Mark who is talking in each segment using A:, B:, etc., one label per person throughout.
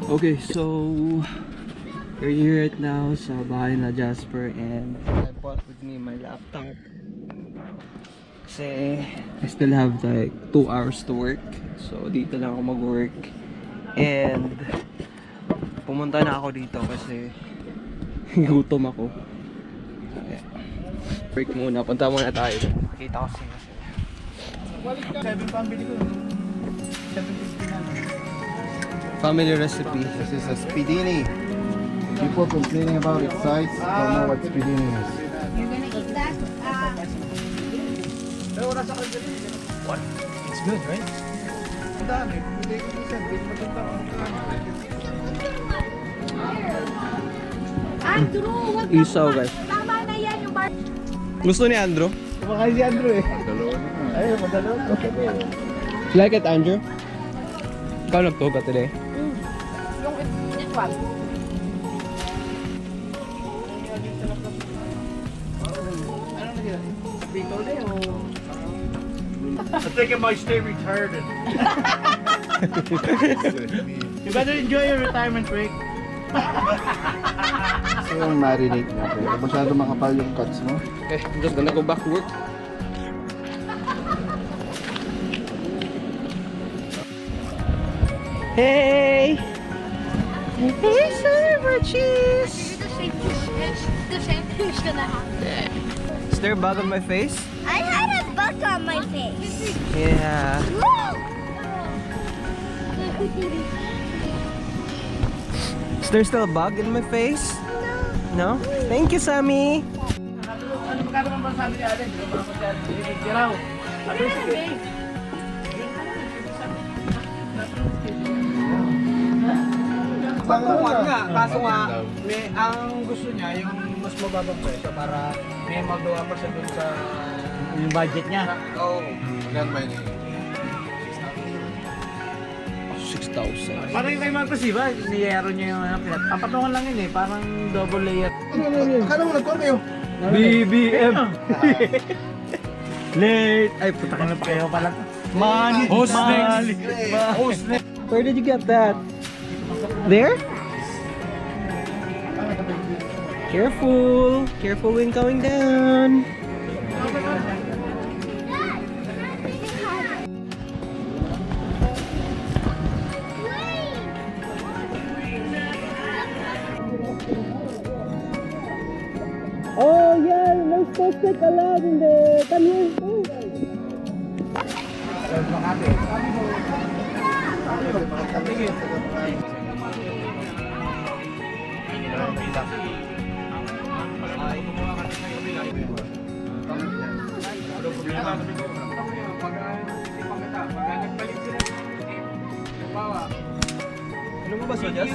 A: Okay, so we're here right now sa bahay na Jasper and I brought with me my laptop kasi I still have like 2 hours to work, so dito lang ako mag-work and pumunta na ako dito kasi gutom ako. Break muna, punta muna tayo. Makita ko sila.
B: 7 pambili ko. 750 na.
A: Family recipe.
C: This is a spidini. People complaining about its size don't know what spidini is.
D: You're gonna eat that?
B: What? It's good, right? Ang dami. Hindi ko isa. Hindi ko matanda ang
D: Andrew, wag
A: Isaw, guys.
D: Tama na yan yung bar.
A: Gusto ni Andrew?
B: kumakain si Andrew eh.
C: Dalawa na.
B: Ay, madalaw.
A: Like it, Andrew? Ikaw nagtuga today?
D: This one.
B: I think I might stay retarded. You better enjoy your retirement break.
C: So yung marinate natin. Masyado makapal yung cuts mo.
A: Okay, I'm just gonna go back to work. Hey! Hey, sir, cheese!
D: The same thing's gonna happen.
A: Is there a bug on my face?
D: I had a bug on my face.
A: Yeah.
D: Look!
A: Is there still a bug in my face? No? Thank you, Sammy!
B: Ano magkano man ba sabi ni Allen? Di ba si Allen? Tiraw. Ano sige? Pagkuhan nga, kaso nga, may, ang gusto niya yung mas mababang presyo para may magawa pa siya dun sa yung budget niya.
C: Oo. Magkano ba yun?
A: 6,000.
B: Parang yung kay Marcos, diba? Niyero niya yung ano, papatungan lang yun eh, parang double layer.
C: Akala mo nagkuhan kayo?
A: BBM!
B: Late! Ay, puta ka na pa kayo pala. Money!
A: Host
B: Money!
A: next.
B: Host next!
A: Where did you get that? There? Careful! Careful when going down! Oh yeah, no supposed to take allowed in the camion. Ano mo ba so just?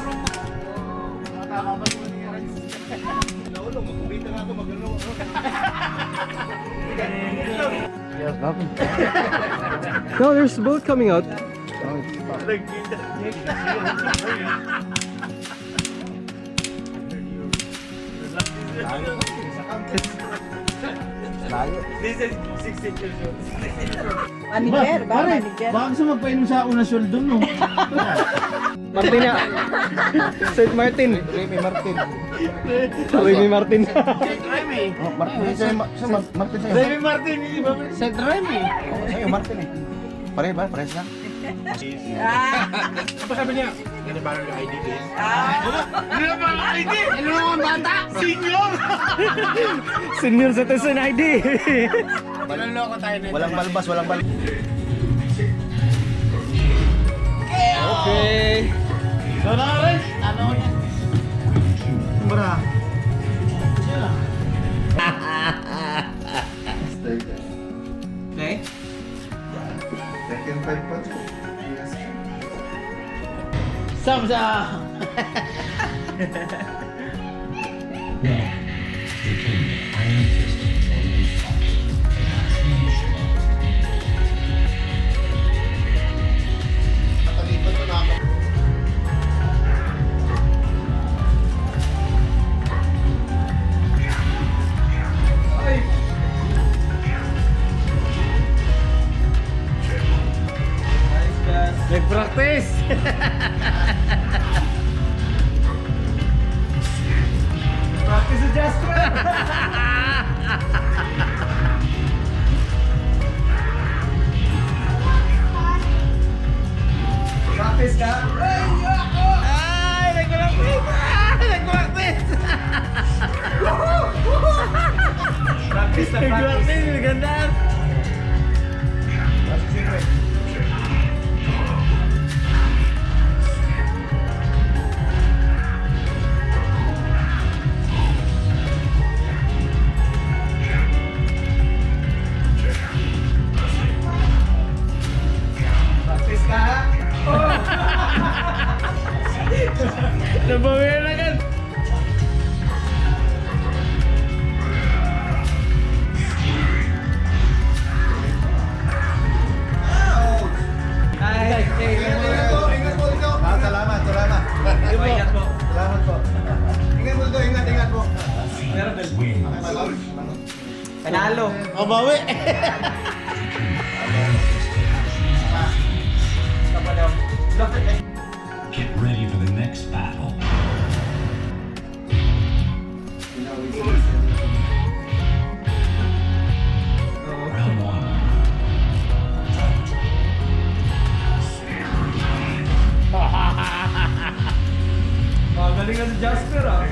C: Yes, nothing.
A: No, there's a boat coming out.
C: Oh, it's fine. Layo.
B: This is 16 years old.
D: Manager, ba? Manager.
B: Baka gusto magpainom sa una sweldo no?
A: Martina! St. Martin!
C: Remy Martin.
A: Remy Martin!
B: Remy!
C: Oh, Martin sa'yo. Martin sa'yo.
B: Remy Martin, hindi ba? Said Remy!
C: Oh, sa'yo, Martin eh. Pare ba? Pares na?
B: Ano sabi niya? Hindi ba yung ID base? Hindi na ba yung ID? Ano naman bata? Senior!
A: Senior citizen ID!
B: Maloloko tayo na.
C: Walang balbas, walang balbas.
A: Okay!
B: So na rin? Ano ko yan? Kumbara.
A: Okay?
C: Second time pa.
B: Samsa!
C: Nakalipat na ako.
B: Nag-practice! Practice ka? Ay, nagkulaktis! Nagkulaktis! Practice na practice. Nagkulaktis, magandaan. Practice ka ha? Nabawian na kan. Ay,
C: Ingat po dito. Salamat.
B: ingat po.
C: Salamat po. Ingat po dito, ingat po.
B: Meron din.
A: Panalo.
C: O, bawi.
E: Get ready for the next battle. Round one.
B: Magaling ka si Jasper ah.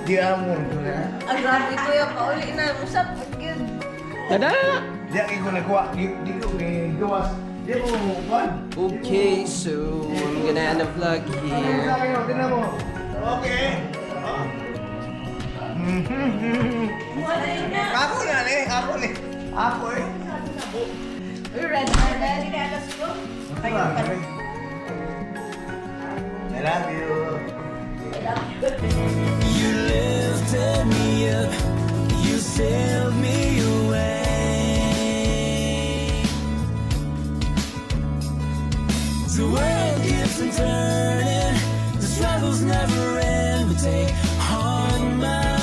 C: Di amon.
D: Ang grabe ko yung pauli na. Usap. Yun.
A: Tada!
C: Di ako nagkuha. Di ko gawas. Di ko kuhan.
A: Okay, so I'm gonna end the vlog here.
C: Tingnan mo. Okay.
D: Wala yun na.
C: Ako na ni. Ako eh.
D: We're ready. Ready na alas ko.
C: I love you.
F: You lifted me up, you sailed me away. The world keeps on turning, the struggles never end, but take heart, my